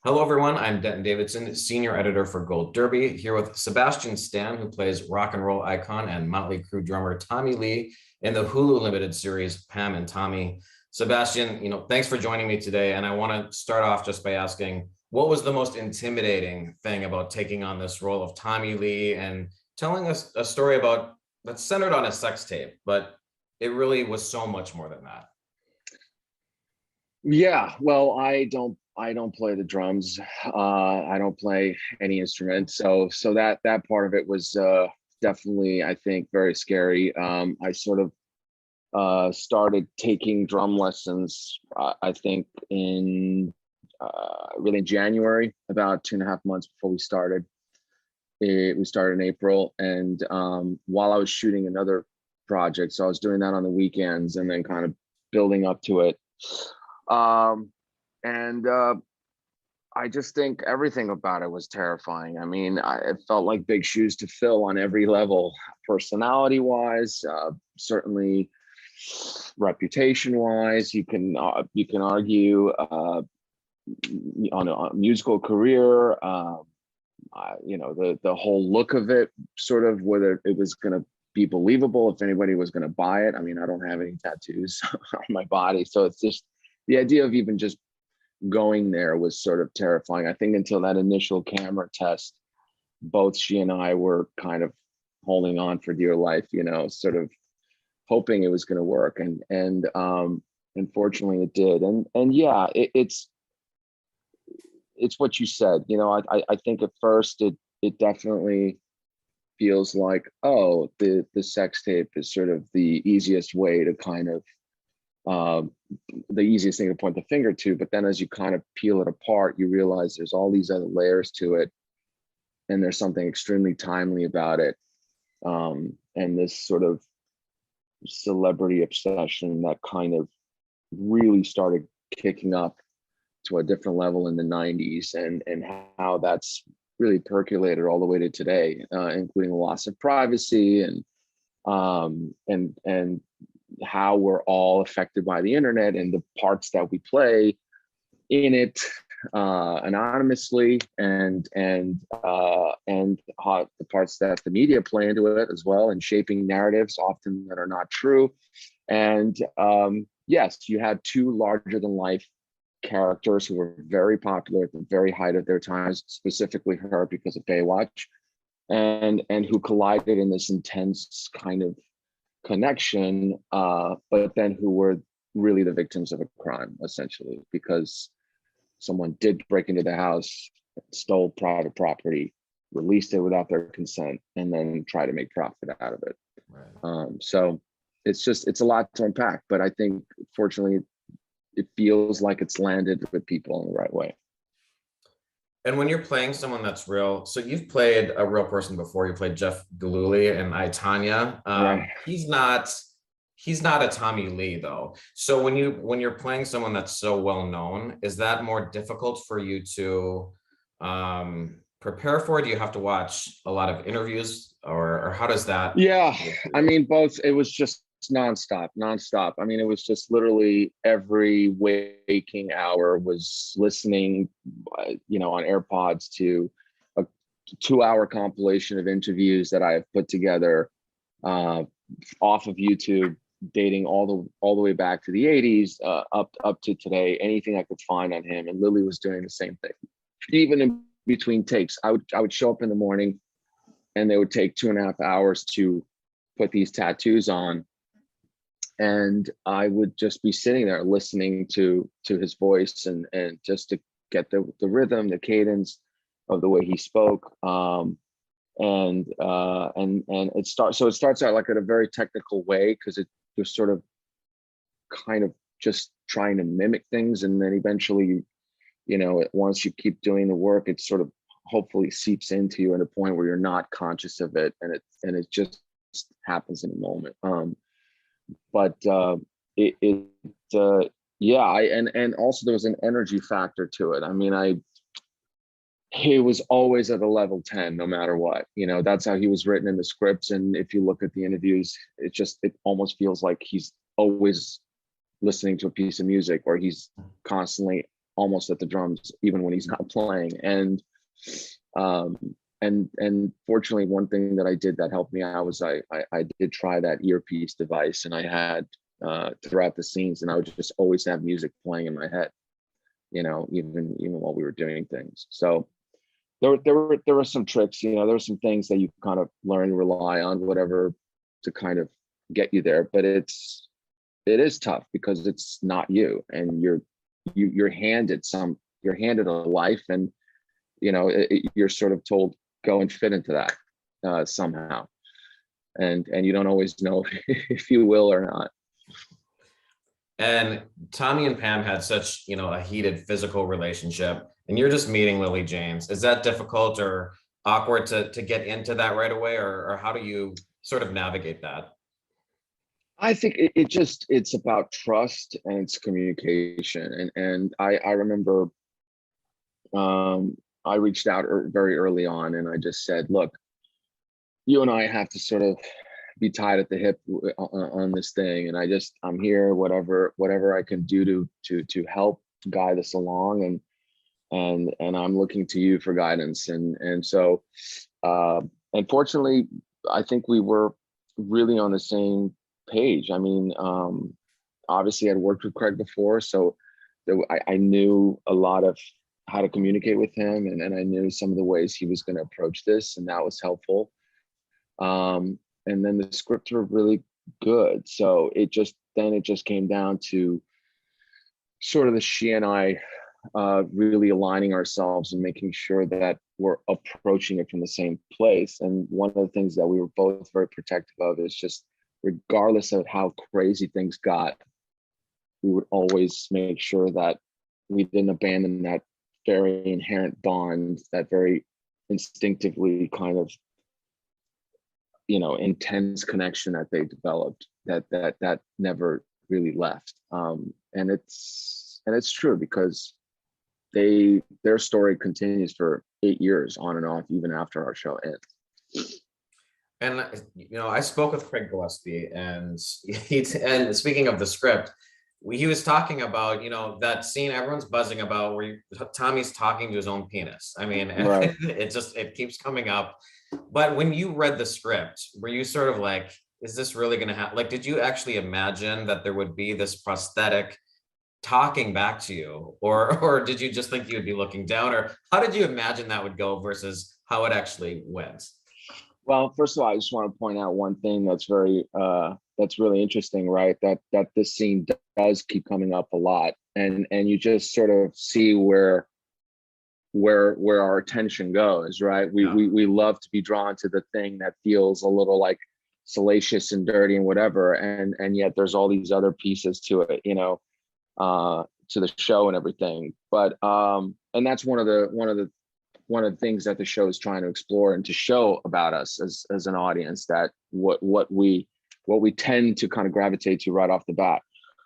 Hello, everyone. I'm Denton Davidson, senior editor for Gold Derby, here with Sebastian Stan, who plays rock and roll icon and Motley Crue drummer Tommy Lee in the Hulu limited series Pam and Tommy. Sebastian, thanks for joining me today. And I want to start off just by asking, what was the most intimidating thing about taking on this role of Tommy Lee and telling us a story about that's centered on a sex tape, but it really was so much more than that? Yeah, well, I don't play the drums. I don't play any instrument. So that part of it was definitely, I think, very scary. I sort of started taking drum lessons, I think in really January, about 2.5 months before we started. We started in April, and while I was shooting another project, so I was doing that on the weekends and then kind of building up to it. And I just think everything about it was terrifying. I mean, it felt like big shoes to fill on every level, personality wise, certainly reputation wise. You can argue on a musical career, the whole look of it, sort of whether it was going to be believable, if anybody was going to buy it. I mean, I don't have any tattoos on my body, so it's just the idea of even just going there was sort of terrifying. I think until that initial camera test, both she and I were kind of holding on for dear life, sort of hoping it was going to work, and unfortunately it did. And yeah, it's what you said. I think at first it definitely feels like, oh, the sex tape is sort of the easiest way to kind of the easiest thing to point the finger to. But then as you kind of peel it apart, you realize there's all these other layers to it, and there's something extremely timely about it. And this sort of celebrity obsession that kind of really started kicking up to a different level in the 90s, and how that's really percolated all the way to today, including loss of privacy and how we're all affected by the internet and the parts that we play in it anonymously, and how the parts that the media play into it as well, and shaping narratives often that are not true. And yes, you had two larger than life characters who were very popular at the very height of their times, specifically her because of Baywatch, and who collided in this intense kind of connection, but then who were really the victims of a crime, essentially, because someone did break into the house, stole private property, released it without their consent, and then try to make profit out of it. Right. So it's a lot to unpack, but I think fortunately it feels like it's landed with people in the right way. And when you're playing someone that's real, so you've played a real person before. You played Jeff Gillooly in I, Tonya. Right. He's not a Tommy Lee though. So when you're playing someone that's so well known, is that more difficult for you to prepare for? Do you have to watch a lot of interviews, or how does that? Yeah, I mean, both. It was just nonstop. I mean, it was just literally every waking hour was listening, on AirPods to a 2-hour compilation of interviews that I have put together off of YouTube, dating all the way back to the 80s, up to today. Anything I could find on him, and Lily was doing the same thing. Even in between takes, I would show up in the morning, and they would take 2.5 hours to put these tattoos on. And I would just be sitting there listening to his voice, and just to get the rhythm, the cadence of the way he spoke. And it starts out like in a very technical way, because you're sort of kind of just trying to mimic things, and then eventually, once you keep doing the work, it sort of hopefully seeps into you at a point where you're not conscious of it, and it just happens in a moment. But and also there was an energy factor to it. I mean, he was always at a level 10, no matter what. That's how he was written in the scripts. And if you look at the interviews, it almost feels like he's always listening to a piece of music, or he's constantly almost at the drums, even when he's not playing. Um, and fortunately, one thing that I did that helped me out was I did try that earpiece device, and I had throughout the scenes, and I would just always have music playing in my head, you know, even while we were doing things. So there were some tricks, you know, there were some things that you kind of learn, rely on, whatever, to kind of get you there. But it is tough because it's not you, and you're handed a life, and you know, you're sort of told, go and fit into that somehow, and you don't always know if you will or not. And Tommy and Pam had such, you know, a heated physical relationship, and you're just meeting Lily James. Is that difficult or awkward to get into that right away, or how do you sort of navigate that? I think it's about trust and it's communication. And I remember I reached out very early on, and I just said, look, you and I have to sort of be tied at the hip on this thing, and I'm here, whatever I can do to help guide us along, and I'm looking to you for guidance. And so unfortunately, I think we were really on the same page. I mean, obviously I'd worked with Craig before, so I knew a lot of how to communicate with him, and I knew some of the ways he was going to approach this, and that was helpful. And then the scripts were really good, so it just came down to sort of she and I really aligning ourselves and making sure that we're approaching it from the same place. And one of the things that we were both very protective of is just, regardless of how crazy things got, we would always make sure that we didn't abandon that very inherent bond, that very instinctively kind of, you know, intense connection that they developed, that never really left. And it's true, because their story continues for 8 years on and off, even after our show ends. And you know, I spoke with Craig Gillespie, and and speaking of the script, he was talking about, you know, that scene everyone's buzzing about where Tommy's talking to his own penis. I mean, Right. it keeps coming up. But when you read the script, were you sort of like, is this really going to happen? Like, did you actually imagine that there would be this prosthetic talking back to you, or did you just think you'd be looking down, or how did you imagine that would go versus how it actually went? Well, first of all, I just want to point out one thing that's really interesting, right? That this scene does keep coming up a lot, and you just sort of see where our attention goes, right? We love to be drawn to the thing that feels a little like salacious and dirty and whatever, and yet there's all these other pieces to it, you know, to the show and everything. But and that's one of the things that the show is trying to explore and to show about us as an audience, that what we tend to kind of gravitate to right off the bat.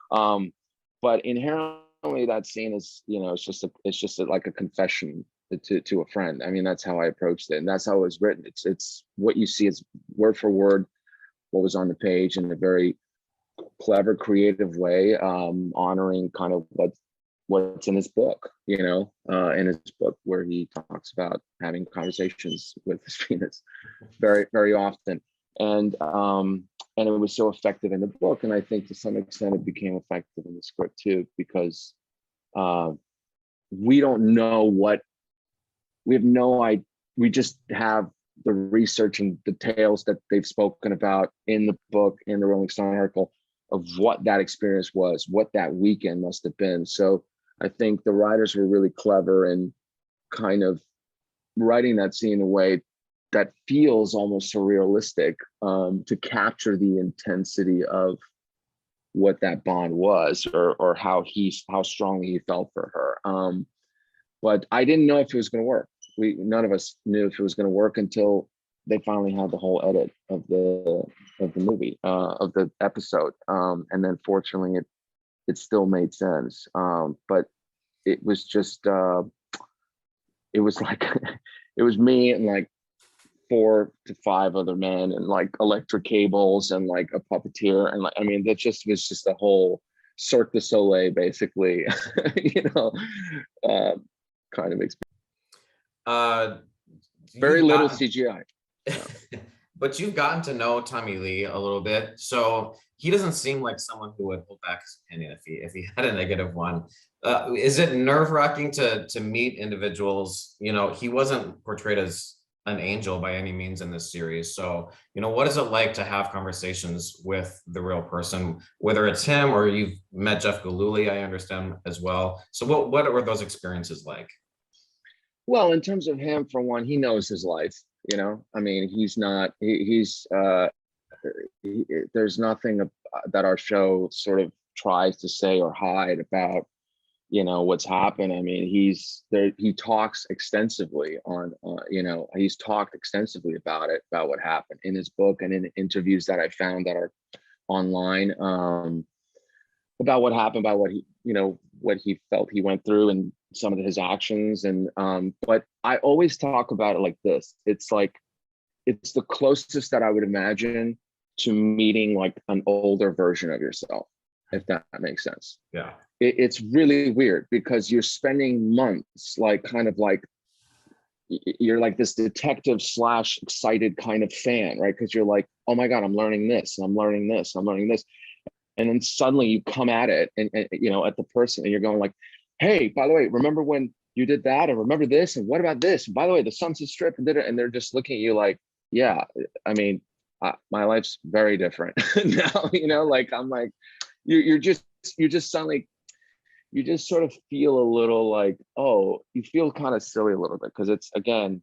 But inherently, that scene is, you know, it's just like a confession to a friend. I mean, that's how I approached it, and that's how it was written. It's what you see is word for word what was on the page, in a very clever, creative way, honoring kind of what's in his book, you know, in his book, where he talks about having conversations with his penis very, very often. And it was so effective in the book. And I think to some extent it became effective in the script too, because we don't know we have no idea. We just have the research and details that they've spoken about in the book, in the Rolling Stone article, of what that experience was, what that weekend must have been. So I think the writers were really clever in kind of writing that scene in a way that feels almost surrealistic, to capture the intensity of what that bond was, or how strongly he felt for her. But I didn't know if it was going to work. None of us knew if it was going to work until they finally had the whole edit of the movie, of the episode. And then fortunately it still made sense. But it was just, it was like, it was me and like 4 to 5 other men, and like electric cables, and like a puppeteer. And like, I mean, that just was just a whole Cirque du Soleil, basically, you know, uh, kind of experience. Uh, Very you've little gotten, CGI. Yeah. but you've gotten to know Tommy Lee a little bit, so he doesn't seem like someone who would hold back his opinion if he had a negative one. Is it nerve-wracking to meet individuals? You know, he wasn't portrayed as an angel by any means in this series. So, you know, what is it like to have conversations with the real person, whether it's him or you've met Jeff Gillooly, I understand as well. So what were those experiences like? Well, in terms of him, for one, he knows his life. You know, I mean, he's not. There's nothing that our show sort of tries to say or hide about, you know, what's happened. I mean, he's there. He talks extensively on. You know, he's talked extensively about it, about what happened in his book and in interviews that I found that are online. About what happened, about what he, you know, what he felt he went through and some of his actions. And but I always talk about it like this. It's like, it's the closest that I would imagine to meeting like an older version of yourself, if that makes sense. Yeah. It's really weird because you're spending months like kind of like, you're like this detective slash excited kind of fan, right? Because you're like, oh my God, I'm learning this, and I'm learning this, I'm learning this. And then suddenly you come at it and you know, at the person, and you're going like, hey, by the way, remember when you did that, and remember this, and what about this, and by the way, the Sunset Strip, and did it, and they're just looking at you like, yeah, I mean, my life's very different now, you know, like I'm like, you're just suddenly, you just sort of feel a little like, oh, you feel kind of silly a little bit, because it's, again,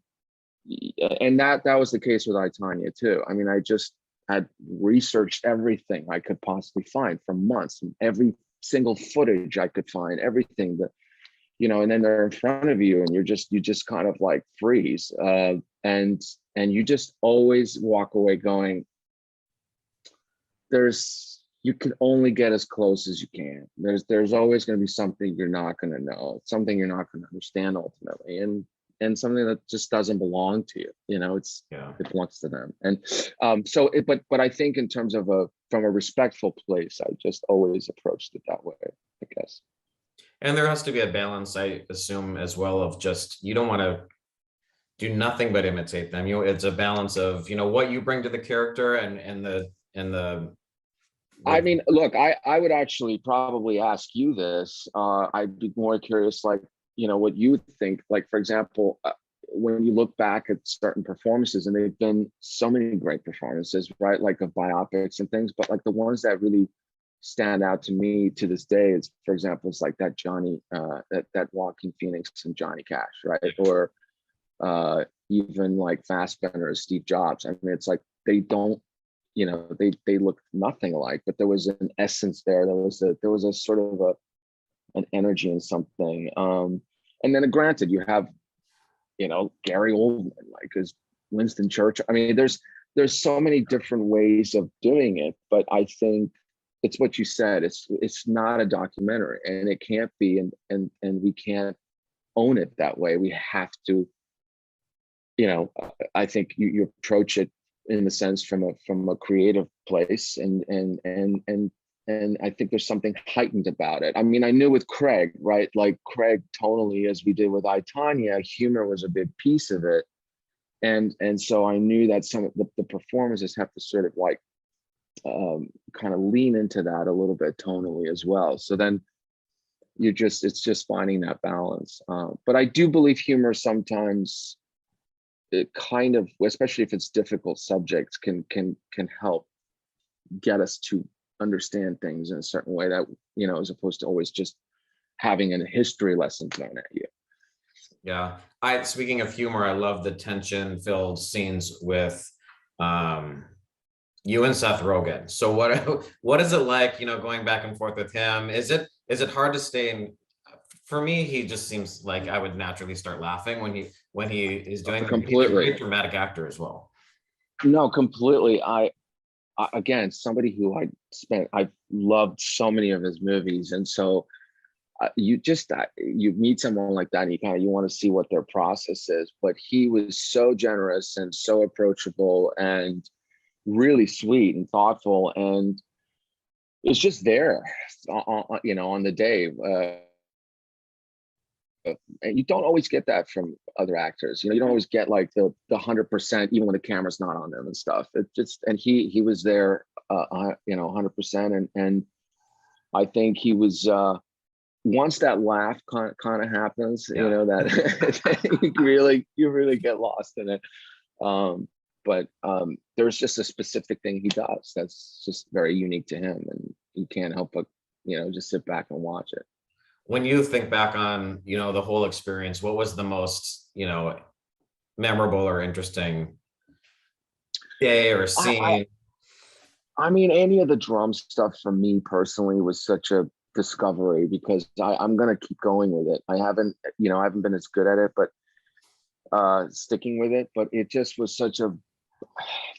and that was the case with I, Tonya too. I mean, I just had researched everything I could possibly find for months, and every single footage I could find, everything that, you know, and then they're in front of you, and you just kind of like freeze, and you just always walk away going, you can only get as close as you can. There's always going to be something you're not going to know, something you're not going to understand ultimately, and something that just doesn't belong to you. You know, it belongs to them. And but I think in terms of from a respectful place, I just always approached it that way, I guess. And there has to be a balance, I assume, as well, of just, you don't want to do nothing but imitate them. You know, it's a balance of, you know, what you bring to the character and the I like, mean, look, I would actually probably ask you this. I'd be more curious, like, you know, what you would think. Like, for example, when you look back at certain performances, and they've been so many great performances, right? Like of biopics and things, but like the ones that really stand out to me to this day is, for example, it's like that that Joaquin Phoenix and Johnny Cash, right? Or even like Fassbender, Steve Jobs. I mean, it's like they don't, you know, they look nothing alike, but there was an essence there. There was a sort of an energy in something. And then granted, you have, you know, Gary Oldman, like as Winston Churchill. I mean, there's so many different ways of doing it, but I think it's what you said. It's not a documentary, and it can't be, and we can't own it that way. We have to, you know, I think you approach it in the sense from a creative place, and I think there's something heightened about it. I mean, I knew with Craig, right? Like Craig, tonally, as we did with I, Tonya, humor was a big piece of it. And so I knew that some of the performances have to sort of like kind of lean into that a little bit tonally as well. So then it's just finding that balance. But I do believe humor sometimes, it kind of, especially if it's difficult subjects, can help get us to understand things in a certain way that, you know, as opposed to always just having a history lesson thrown at you. Yeah. Speaking of humor, I love the tension-filled scenes with you and Seth Rogen. So what is it like, you know, going back and forth with him? Is it hard to stay in? For me, he just seems like I would naturally start laughing when he is doing them. He's a great dramatic actor as well. No, completely. I again, somebody who I've loved so many of his movies, and so you meet someone like that, and you want to see what their process is. But he was so generous and so approachable and really sweet and thoughtful, and it's just there, you know, on the day. And you don't always get that from other actors. You know, you don't always get like the 100%, even when the camera's not on them and stuff. It just, and he was there, you know, 100%. And I think he was, once that laugh kind of happens, Yeah. you know, that you really get lost in it. But there's just a specific thing he does that's just very unique to him, and you can't help but, you know, just sit back and watch it. When you think back on, you know, the whole experience, what was the most, you know, memorable or interesting day or scene? I mean, any of the drum stuff for me personally was such a discovery, because I'm gonna keep going with it. I haven't been as good at it, but sticking with it. But it just was such a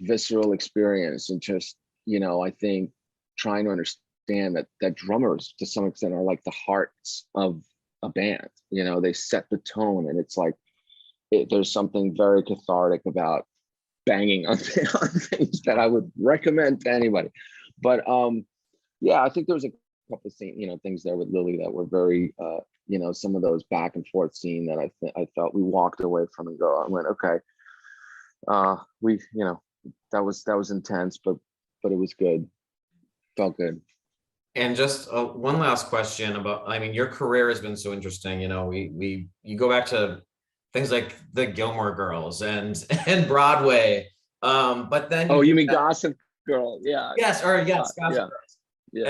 visceral experience, and just, you know, I think trying to understand that drummers to some extent are like the hearts of a band. You know, they set the tone, and it's like there's something very cathartic about banging on things that I would recommend to anybody. But yeah, I think there was a couple of things there with Lily that were very you know, some of those back and forth scene that I felt we walked away from and I went, okay, we, you know, that was intense, but it was good, felt good. And just one last question about, I mean, your career has been so interesting. You know, you go back to things like the Gilmore Girls and Broadway. But then you mean Gossip Girl? Yeah. Yes, or yes, Gossip yeah. Girls. Yeah.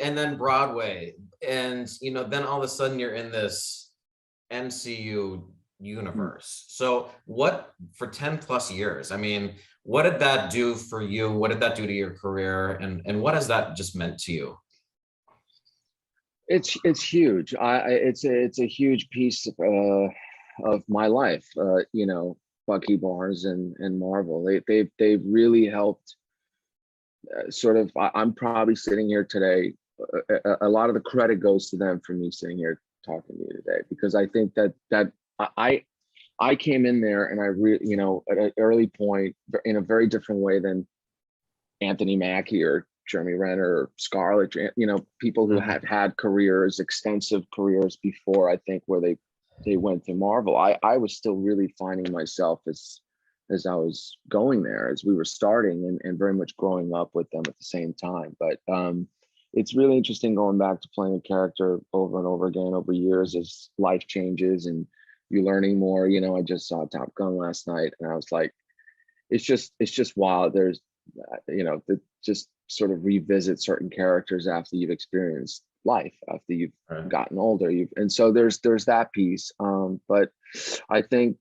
And then Broadway, and you know, then all of a sudden you're in this MCU universe. So what, for 10 plus years, I mean, what did that do for you? What did that do to your career? And what has that just meant to you? It's huge. It's a huge piece of my life. You know, Bucky Barnes and Marvel. They've really helped. Sort of, I'm probably sitting here today. A lot of the credit goes to them for me sitting here talking to you today, because I think that I came in there and you know, at an early point in a very different way than Anthony Mackie or Jeremy Renner or Scarlett, you know, people who have had careers, extensive careers before, I think, where they went to Marvel. I was still really finding myself as I was going there, as we were starting, and very much growing up with them at the same time. But it's really interesting going back to playing a character over and over again over years as life changes and you're learning more. You know, I just saw Top Gun last night, and I was like, it's just wild. There's, you know, just sort of revisit certain characters after you've experienced life, after you've gotten older. And so there's that piece. But I think,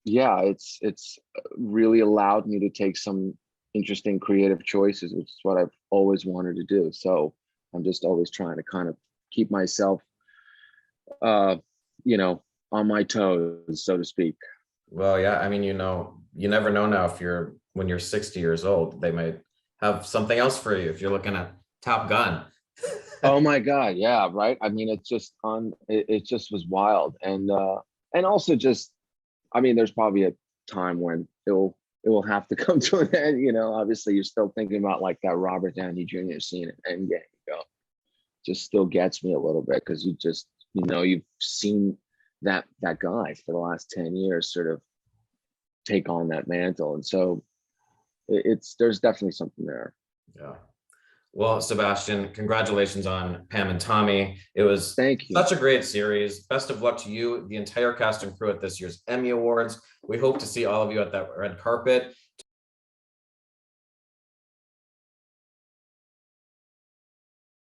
yeah, it's really allowed me to take some interesting creative choices, which is what I've always wanted to do. So I'm just always trying to kind of keep myself, you know, on my toes, so to speak. Well, yeah, I mean, you know, you never know now when you're 60 years old, they might have something else for you if you're looking at Top Gun. Oh my God, yeah, right. I mean, it just was wild, and also just, I mean, there's probably a time when it will have to come to an end. You know, obviously, you're still thinking about like that Robert Downey Jr. scene at Endgame. You know, just still gets me a little bit, because you know, you've seen that guy for the last 10 years sort of take on that mantle, and so there's definitely something there. Yeah. Well, Sebastian, congratulations on Pam and Tommy. It was Thank you. Such a great series. Best of luck to you, the entire cast and crew at this year's Emmy Awards. We hope to see all of you at that red carpet.